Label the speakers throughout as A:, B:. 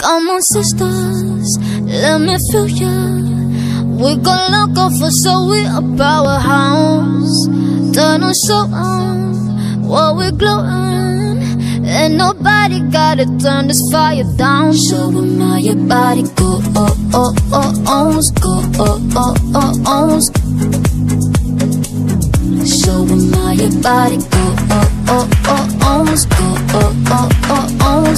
A: Come on, sisters, let me feel ya. We gon' lock off for so we a powerhouse. Turn on so on while we glowing. Ain't nobody gotta turn this fire down. Show 'em how your body go, oh, oh, oh, oh, go, oh, oh, oh, oh. Show 'em how your body go, oh, oh, oh, oh, go, oh, oh, oh, oh.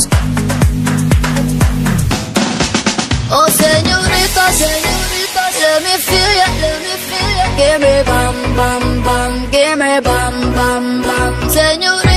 A: Oh, señorita, señorita, let me feel ya, let me feel ya. Give me bam, bam, bam, give me bam, bam, bam. Señorita.